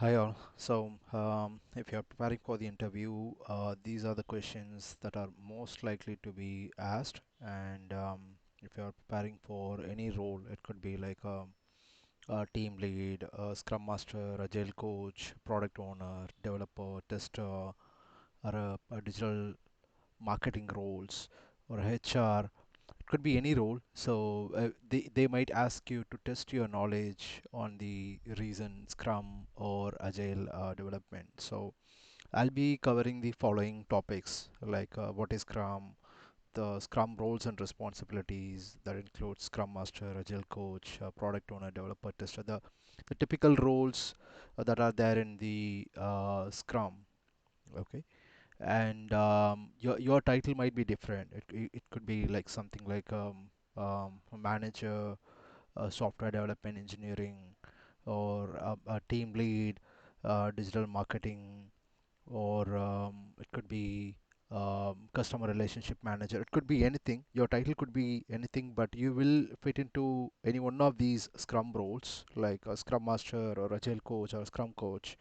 Hi all. If you're preparing for the interview, these are the questions that are most likely to be asked. And if you're preparing for any role, it could be like a team lead, a scrum master, agile coach, product owner, developer, tester, or a digital marketing roles, or HR. It could be any role. They might ask you to test your knowledge on the recent Scrum or Agile development. So I'll be covering the following topics like what is Scrum, the Scrum roles and responsibilities that include Scrum Master, Agile Coach, Product Owner, Developer, Tester, the typical roles that are there in the Scrum. Okay, and your title might be different. It could be like something like a manager, software development engineering, or a team lead, digital marketing, or it could be customer relationship manager. It could be anything. Your title could be anything, but you will fit into any one of these Scrum roles, like a Scrum Master or Agile Coach or Scrum Coach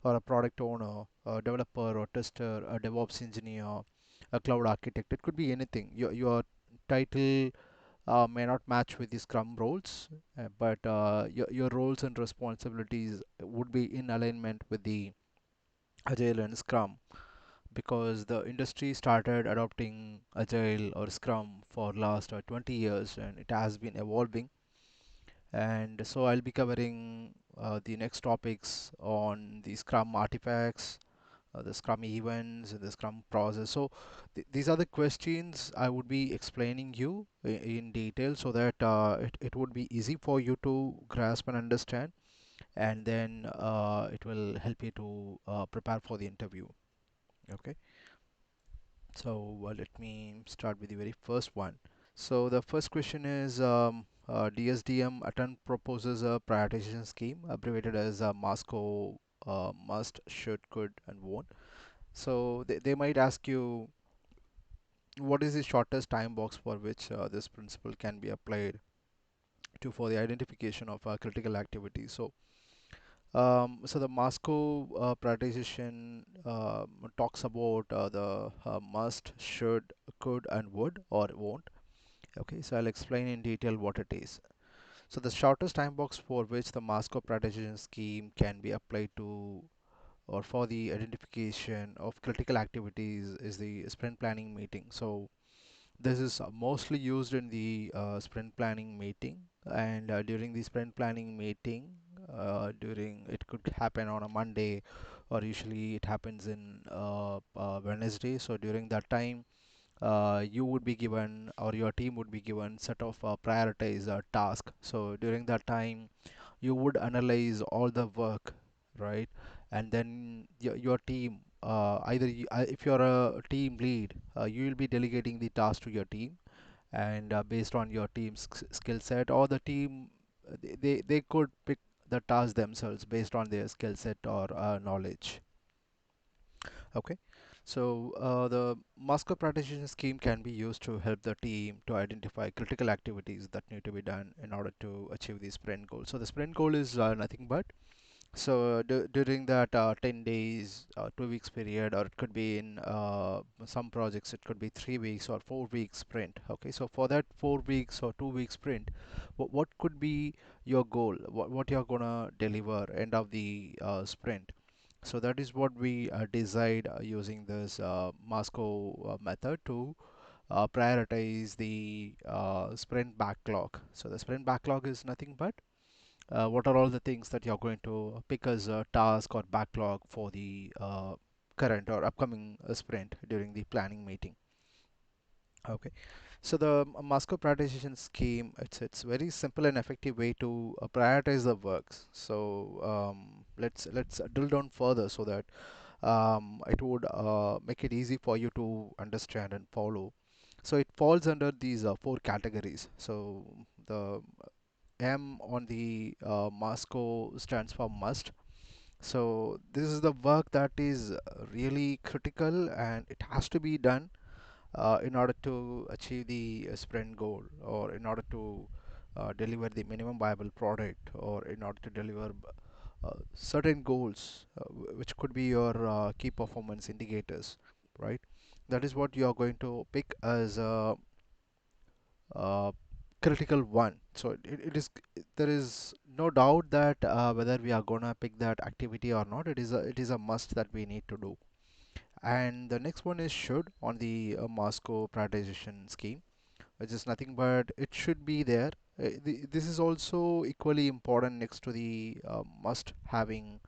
or a product owner, a developer or tester, a DevOps engineer, a cloud architect. It could be anything. Your title may not match with the Scrum roles, but your roles and responsibilities would be in alignment with the Agile and Scrum because the industry started adopting Agile or Scrum for last 20 years and it has been evolving. And so I'll be covering the next topics on the Scrum artifacts, the Scrum events, and the Scrum process. So these are the questions I would be explaining you in detail so that it would be easy for you to grasp and understand, and then it will help you to prepare for the interview. Okay, so let me start with the very first one. So the first question is DSDM Attempt proposes a prioritization scheme abbreviated as MASCO, must, should, could, and won't. So they might ask you what is the shortest time box for which this principle can be applied to for the identification of critical activities. So the Moscow prioritization talks about the must, should, could, and would or won't. Okay, so I'll explain in detail what it is. So the shortest time box for which the Moscow prioritization scheme can be applied to or for the identification of critical activities is the sprint planning meeting. So this is mostly used in the sprint planning meeting, and during the sprint planning meeting, during it could happen on a Monday, or usually it happens in Wednesday. So during that time, you would be given or your team would be given set of prioritized task. So during that time, you would analyze all the work, right? And then your team, if you're a team lead, you will be delegating the task to your team, and based on your team's skill set, or the team, they could pick the task themselves based on their skill set or knowledge. Okay, so the master practitioner scheme can be used to help the team to identify critical activities that need to be done in order to achieve the sprint goal. So the sprint goal is nothing but during that 10 days, 2 weeks period, or it could be in some projects, it could be 3 weeks or 4 weeks sprint. Okay, so for that 4 weeks or 2 weeks sprint, what could be your goal? What you're gonna deliver end of the sprint? So that is what we decide using this Moscow method to prioritize the sprint backlog. So the sprint backlog is nothing but what are all the things that you're going to pick as a task or backlog for the current or upcoming sprint during the planning meeting. Okay, so the Moscow prioritization scheme, it's very simple and effective way to prioritize the works. So let's drill down further so that it would make it easy for you to understand and follow. So it falls under these four categories. So the M on the Moscow stands for must. So this is the work that is really critical and it has to be done in order to achieve the sprint goal, or in order to deliver the minimum viable product, or in order to deliver certain goals, which could be your key performance indicators, right? That is what you are going to pick as a uh, critical one. So it is, there is no doubt that whether we are gonna pick that activity or not, it is a must that we need to do. And the next one is should on the Moscow prioritization scheme, which is nothing but it should be there. This is also equally important next to the must having.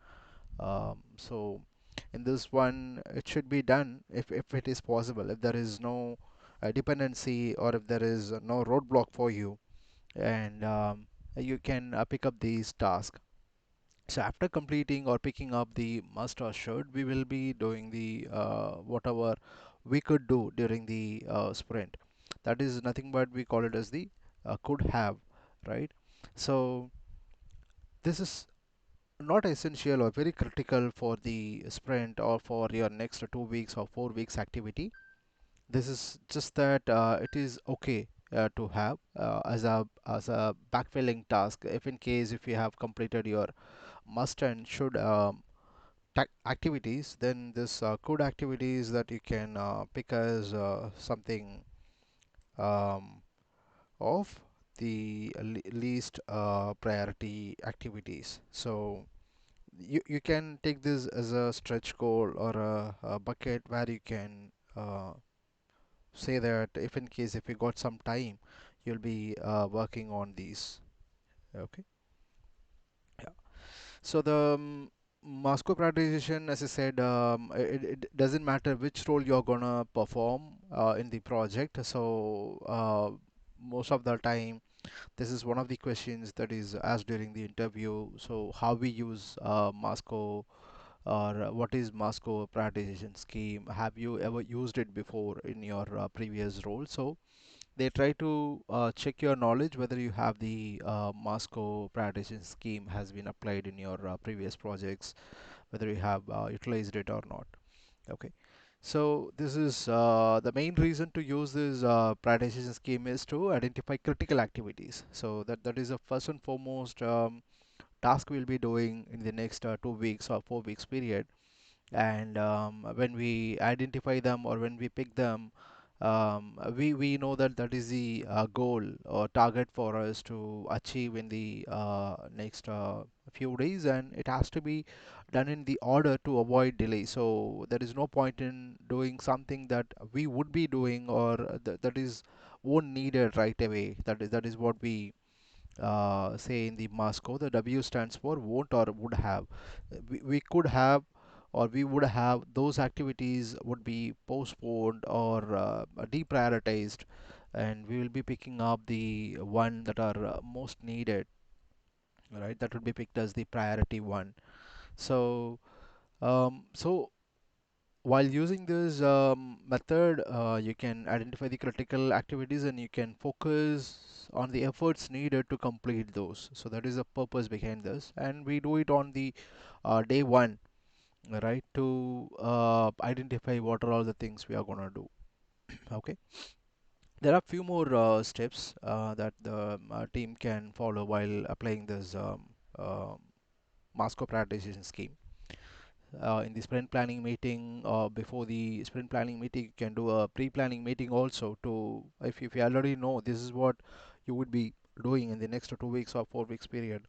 So in this one, it should be done if it is possible. If there is no dependency, or if there is no roadblock for you, and you can pick up these tasks. So after completing or picking up the must or should, we will be doing the whatever we could do during the sprint. That is nothing but we call it as the could have, right? So this is not essential or very critical for the sprint or for your next 2 weeks or 4 weeks activity. This is just that it is okay to have as a backfilling task, if in case if you have completed your must and should activities, then this could activities that you can pick as something um, of the least priority activities. So you can take this as a stretch goal or a bucket where you can say that if in case if you got some time, you'll be working on these. Okay. Yeah. So the Moscow prioritization, as I said, it doesn't matter which role you're gonna perform in the project. So most of the time, this is one of the questions that is asked during the interview. So how we use Moscow, or what is Moscow prioritization scheme? Have you ever used it before in your previous role? So they try to check your knowledge whether you have the Moscow prioritization scheme has been applied in your previous projects, whether you have utilized it or not. Okay. So this is the main reason to use this prioritization scheme is to identify critical activities. So that is the first and foremost task we'll be doing in the next 2 weeks or 4 weeks period. And when we identify them or when we pick them, we know that that is the goal or target for us to achieve in the next few days, and it has to be done in the order to avoid delay. So there is no point in doing something that we would be doing, or that is won't needed right away. That is what we say in the Moscow. The W stands for won't or would have. We could have, or we would have, those activities would be postponed or deprioritized, and we will be picking up the one that are most needed, right? That would be picked as the priority one. So so while using this method, you can identify the critical activities and you can focus on the efforts needed to complete those. So that is the purpose behind this, and we do it on the day one, right? To identify what are all the things we are gonna do. Okay. There are few more steps that the team can follow while applying this Moscow prioritization scheme. In the sprint planning meeting, before the sprint planning meeting, you can do a pre-planning meeting also, to if you already know this is what you would be doing in the next 2 weeks or 4 weeks period.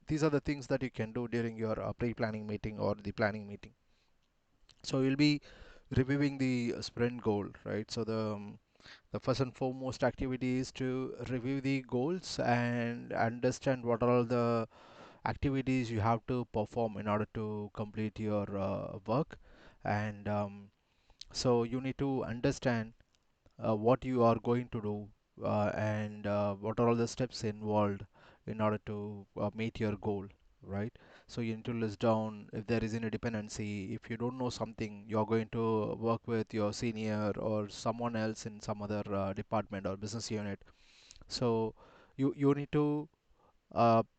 These are the things that you can do during your pre-planning meeting or the planning meeting. So you'll be reviewing the sprint goal, right? So the first and foremost activity is to review the goals and understand what are all the activities you have to perform in order to complete your work. And so you need to understand what you are going to do, and what are all the steps involved in order to meet your goal, right? So you need to list down if there is any dependency. If you don't know something, you're going to work with your senior or someone else in some other department or business unit. So you need to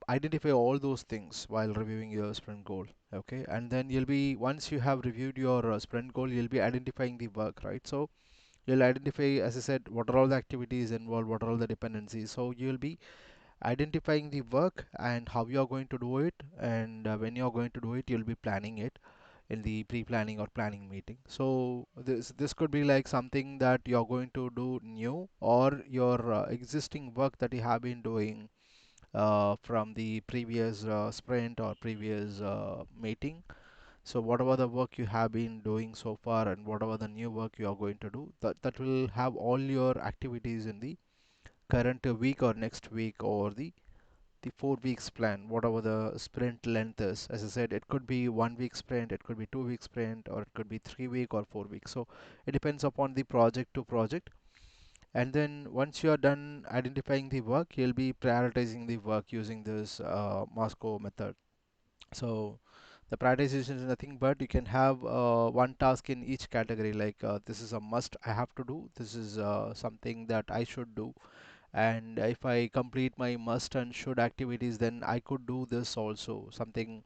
identify all those things while reviewing your sprint goal. Okay, and then you'll be, once you have reviewed your sprint goal, you'll be identifying the work, right? So you'll identify, as I said, what are all the activities involved, what are all the dependencies. So you'll be identifying the work and how you are going to do it, and when you are going to do it, you'll be planning it in the pre-planning or planning meeting. So this could be like something that you're going to do new, or your existing work that you have been doing from the previous sprint or previous meeting. So whatever the work you have been doing so far and whatever the new work you are going to do, that will have all your activities in the current week or next week, or the 4 weeks plan, whatever the sprint length is. As I said, it could be 1 week sprint, it could be 2 week sprint, or it could be 3 week or 4 weeks. So it depends upon the project to project. And then once you are done identifying the work, you'll be prioritizing the work using this Moscow method. So the prioritization is nothing but you can have one task in each category, like this is a must I have to do, this is something that I should do, and if I complete my must and should activities, then I could do this also, something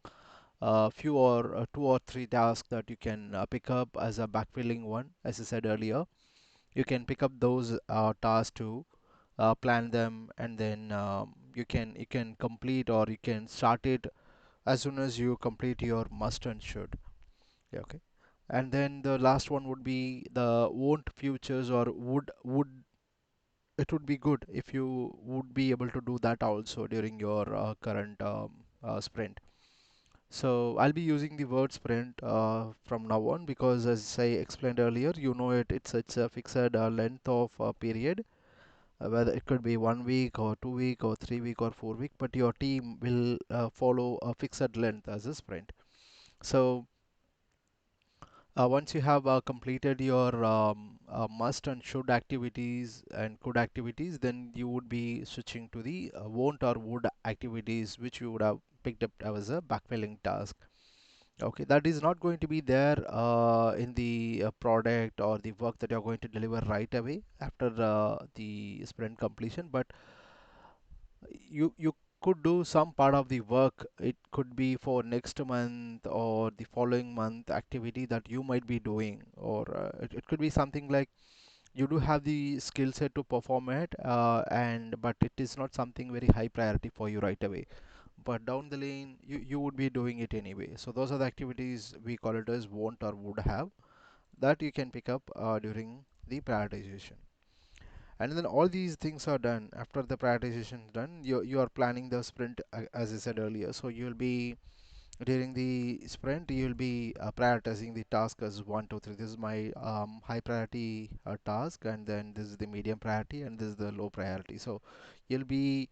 few or 2 or 3 tasks that you can pick up as a backfilling one. As I said earlier, you can pick up those tasks to plan them, and then you can complete, or you can start it as soon as you complete your must and should. Yeah, okay. And then the last one would be the won't futures, or would it would be good if you would be able to do that also during your current sprint. So I'll be using the word sprint from now on, because as I explained earlier, you know it's a fixed length of period, whether it could be 1 week or 2 week or 3 week or 4 week, but your team will follow a fixed length as a sprint. So once you have completed your must and should activities and could activities, then you would be switching to the won't or would activities, which you would have picked up as a backfilling task. Okay, that is not going to be there in the product or the work that you're going to deliver right away after the sprint completion, but you could do some part of the work. It could be for next month or the following month activity that you might be doing, or it could be something like you do have the skill set to perform it, and but it is not something very high priority for you right away. But down the lane, you would be doing it anyway. So those are the activities we call it as won't or would have, that you can pick up during the prioritization. And then all these things are done after the prioritization is done. You are planning the sprint, as I said earlier. So you'll be during the sprint, you'll be prioritizing the task as 1 2 3. This is my high priority task, and then this is the medium priority, and this is the low priority. So you'll be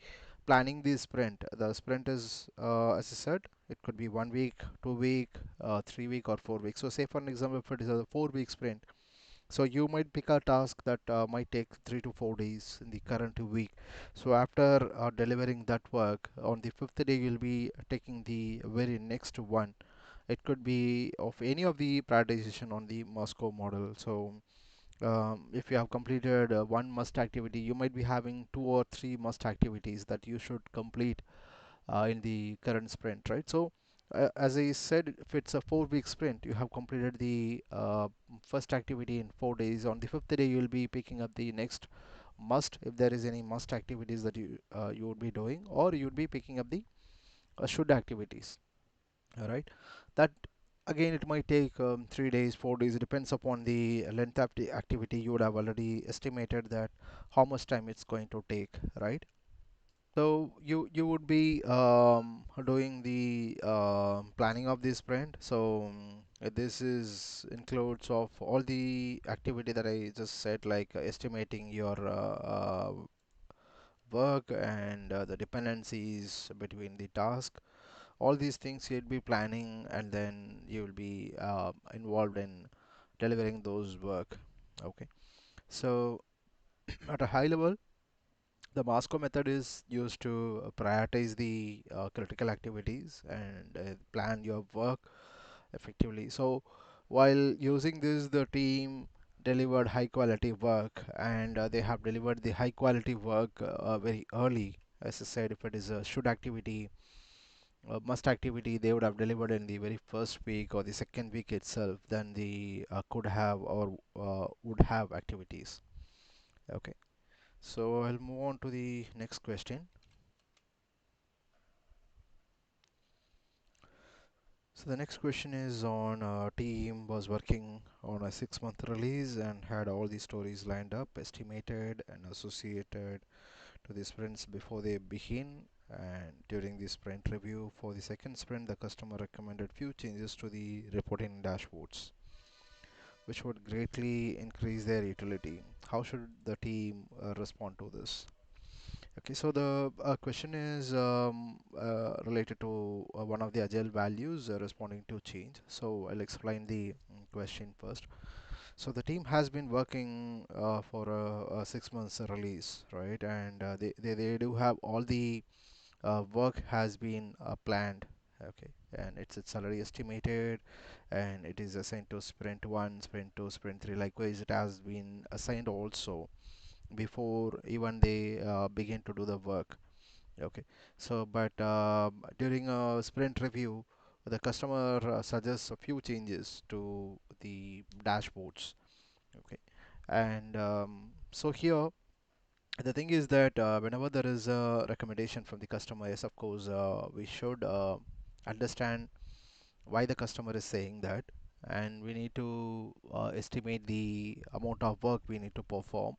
planning the sprint. The sprint is, as I said, it could be 1 week, 2 week, 3 week, or 4 weeks. So say for an example, if it is a 4 week sprint, so you might pick a task that might take 3 to 4 days in the current week. So after delivering that work on the fifth day, you'll be taking the very next one. It could be of any of the prioritization on the Moscow model. So if you have completed one must activity, you might be having 2 or 3 must activities that you should complete in the current sprint, right? So, as I said, if it's a 4 week sprint, you have completed the first activity in 4 days. On the fifth day, you will be picking up the next must, if there is any must activities that you would be doing, or you would be picking up the should activities. All right, that again it might take 3 days, 4 days. It depends upon the length of the activity. You would have already estimated that how much time it's going to take, right? So you would be doing the planning of this sprint. So this is includes of all the activity that I just said, like estimating your work and the dependencies between the task. All these things you'll be planning, and then you will be involved in delivering those work. Okay. So at a high level, the Moscow method is used to prioritize the critical activities and plan your work effectively. So, while using this, the team delivered high quality work, and they have delivered the high quality work very early. As I said, if it is a should activity, must activity, they would have delivered in the very first week or the second week itself, than the could have or would have activities. Okay. So I'll move on to the next question. So the next question is on a team was working on a 6 month release and had all the stories lined up, estimated and associated to the sprints before they begin. And during the sprint review for the second sprint, the customer recommended few changes to the reporting dashboards, which would greatly increase their utility. How should the team respond to this? Okay, so the question is related to one of the agile values, responding to change. So I'll explain the question first. So the team has been working for a 6 months release, right? And they do have all the work has been planned, okay, and it's already estimated, and it is assigned to sprint 1, sprint 2, sprint 3. Likewise, it has been assigned also before even they begin to do the work. Okay, so but during a sprint review, the customer suggests a few changes to the dashboards. Okay, and so here the thing is that whenever there is a recommendation from the customer, yes, of course, we should understand why the customer is saying that, and we need to estimate the amount of work we need to perform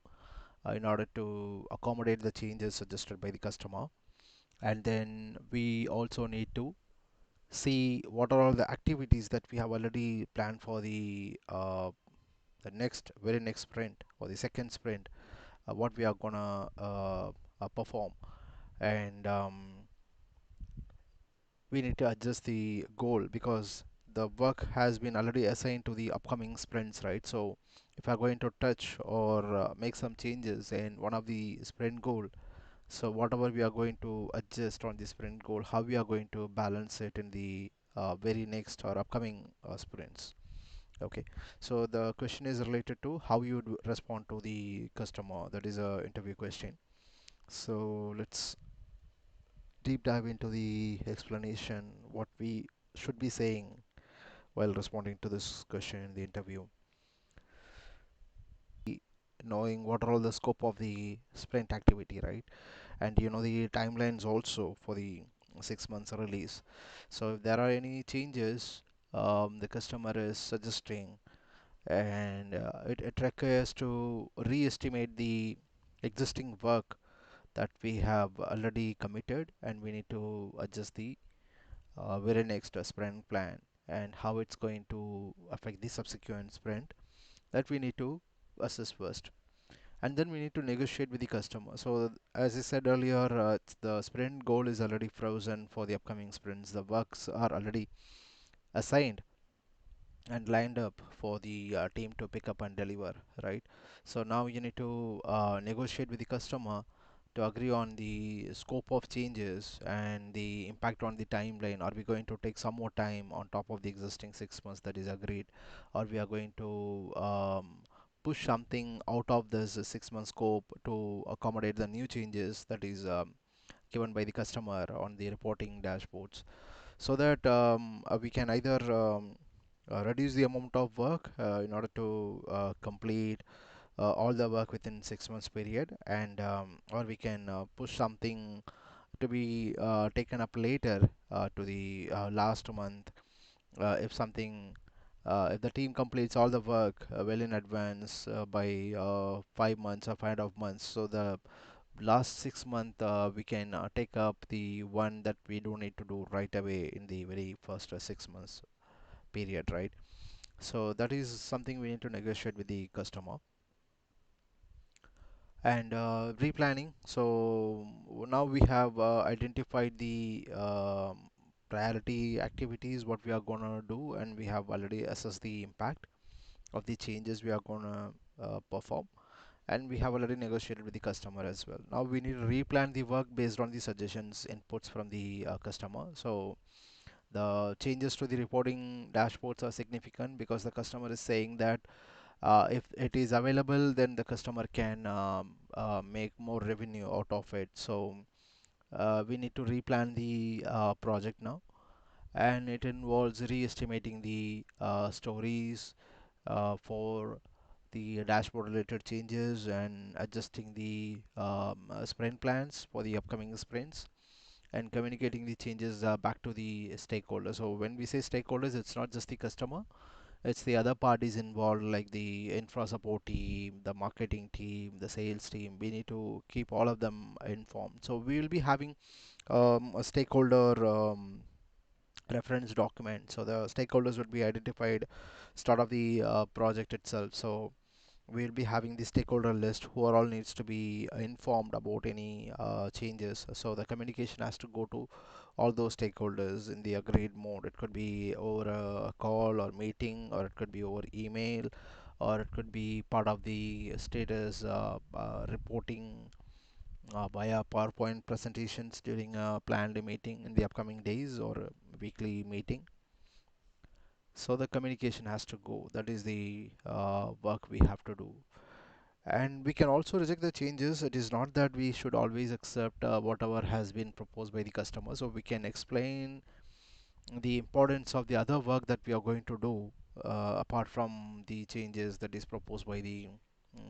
in order to accommodate the changes suggested by the customer. And then we also need to see what are all the activities that we have already planned for the next very next sprint or the second sprint, what we are gonna perform. And we need to adjust the goal because the work has been already assigned to the upcoming sprints, right? So if I'm going to touch or make some changes in one of the sprint goal, so whatever we are going to adjust on the sprint goal, how we are going to balance it in the very next or upcoming sprints. Okay, so the question is related to how you would respond to the customer. That is a interview question. So let's deep dive into the explanation what we should be saying while responding to this question in the interview. Knowing what are all the scope of the sprint activity, right? And you know the timelines also for the 6 months release. So if there are any changes the customer is suggesting, and it requires to re-estimate the existing work that we have already committed, and we need to adjust the very next sprint plan and how it's going to affect the subsequent sprint, that we need to assess first, and then we need to negotiate with the customer. So as I said earlier, the sprint goal is already frozen for the upcoming sprints. The works are already assigned and lined up for the team to pick up and deliver, right? So now you need to negotiate with the customer to agree on the scope of changes and the impact on the timeline. Are we going to take some more time on top of the existing 6 months that is agreed, or we are going to push something out of this 6 month scope to accommodate the new changes that is given by the customer on the reporting dashboards, so that we can either reduce the amount of work in order to complete all the work within 6 months period, and or we can push something to be taken up later to the last month, if something if the team completes all the work well in advance by 5 months or 5.5 months, so the last 6 month we can take up the one that we don't need to do right away in the very first 6 months period, right? So that is something we need to negotiate with the customer. And replanning, so now we have identified the priority activities what we are gonna do, and we have already assessed the impact of the changes we are gonna perform, and we have already negotiated with the customer as well. Now we need to replan the work based on the suggestions inputs from the customer. So the changes to the reporting dashboards are significant because the customer is saying that if it is available, then the customer can make more revenue out of it. So we need to replan the project now, and it involves re-estimating the stories for the dashboard related changes and adjusting the sprint plans for the upcoming sprints. and communicating the changes back to the stakeholders. So when we say stakeholders, it's not just the customer, it's the other parties involved, like the infra support team, the marketing team, the sales team. We need to keep all of them informed. So we will be having a stakeholder reference document. So the stakeholders would be identified start of the project itself. So we'll be having the stakeholder list who are all needs to be informed about any changes. So the communication has to go to all those stakeholders in the agreed mode. It could be over a call or meeting, or it could be over email, or it could be part of the status reporting via PowerPoint presentations during a planned meeting in the upcoming days, or a weekly meeting. So the communication has to go. That is the work we have to do. And we can also reject the changes. It is not that we should always accept whatever has been proposed by the customer. So we can explain the importance of the other work that we are going to do apart from the changes that is proposed by the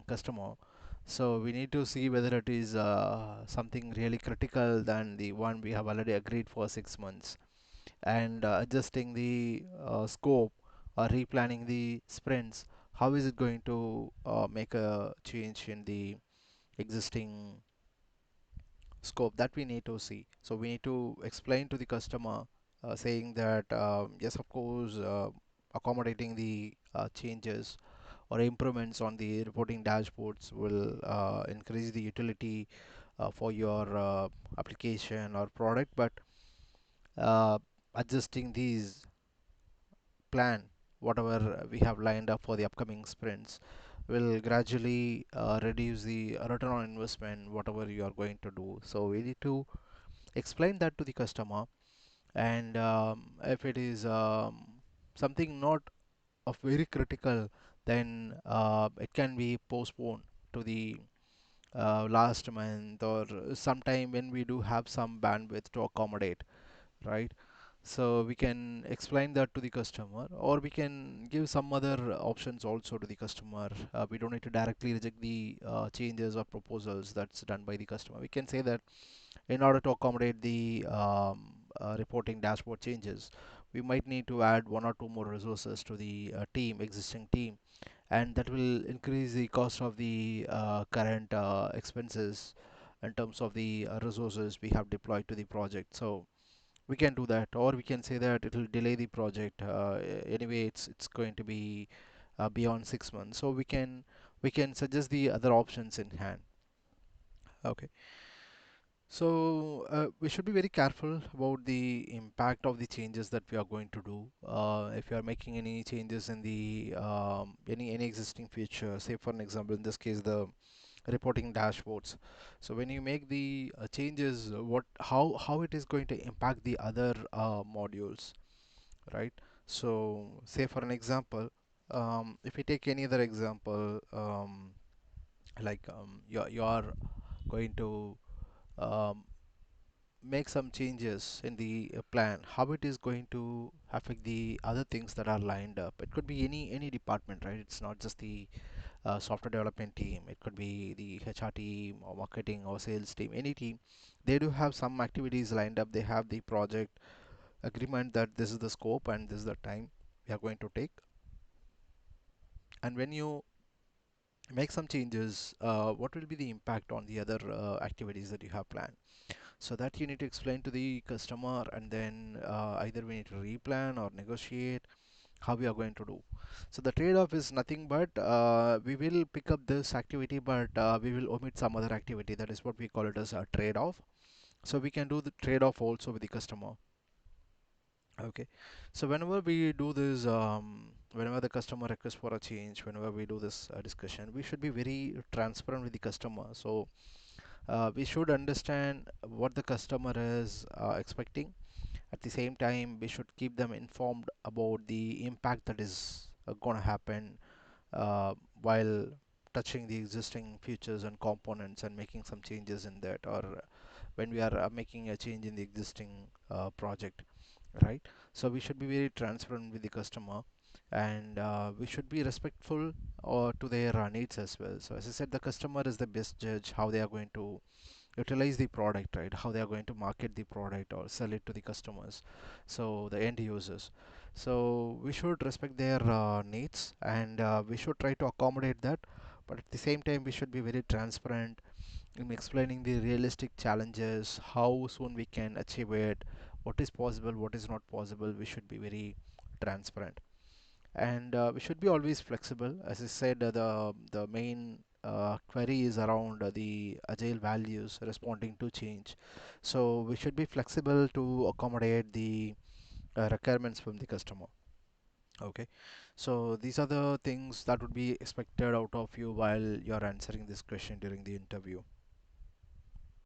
customer. So we need to see whether it is something really critical than the one we have already agreed for 6 months, and adjusting the scope or replanning the sprints. How is it going to make a change in the existing scope? That we need to see. So we need to explain to the customer, saying that yes, of course, accommodating the changes or improvements on the reporting dashboards will increase the utility for your application or product, but uh, adjusting these plan, whatever we have lined up for the upcoming sprints, will gradually reduce the return on investment, whatever you are going to do. So we need to explain that to the customer, and if it is something not of very critical, then it can be postponed to the last month, or sometime when we do have some bandwidth to accommodate, right? So we can explain that to the customer, or we can give some other options also to the customer. We don't need to directly reject the changes or proposals that's done by the customer. We can say that in order to accommodate the reporting dashboard changes, we might need to add one or two more resources to the existing team, and that will increase the cost of the current expenses in terms of the resources we have deployed to the project. So we can do that, or we can say that it will delay the project. Anyway, it's going to be beyond 6 months, so we can suggest the other options in hand. Okay. So we should be very careful about the impact of the changes that we are going to do. If you are making any changes in the any existing feature, say for an example, in this case, the reporting dashboards. So when you make the changes, what how it is going to impact the other modules, right? So say for an example, if we take any other example, like you are going to um, make some changes in the plan, how it is going to affect the other things that are lined up. It could be any department, right? It's not just the software development team. It could be the HR team or marketing or sales team, any team. They do have some activities lined up. They have the project agreement that this is the scope and this is the time we are going to take. And when you make some changes, what will be the impact on the other activities that you have planned? So that you need to explain to the customer, and then either we need to replan or negotiate how we are going to do. So the trade-off is nothing but we will pick up this activity, but we will omit some other activity. That is what we call it as a trade-off. So we can do the trade-off also with the customer. Okay. So whenever we do this, whenever the customer requests for a change, whenever we do this discussion, we should be very transparent with the customer. So we should understand what the customer is expecting. At the same time, we should keep them informed about the impact that is going to happen while touching the existing features and components and making some changes in that, or when we are making a change in the existing project, right? So we should be very transparent with the customer, and we should be respectful to their needs as well. So as I said, the customer is the best judge how they are going to utilize the product, right? How they are going to market the product or sell it to the customers, so the end users. So we should respect their needs, and we should try to accommodate that. But at the same time, we should be very transparent in explaining the realistic challenges, how soon we can achieve it, what is possible, what is not possible. We should be very transparent, and we should be always flexible. As I said, the main query is around the agile values responding to change. So we should be flexible to accommodate the requirements from the customer. Okay, so these are the things that would be expected out of you while you're answering this question during the interview.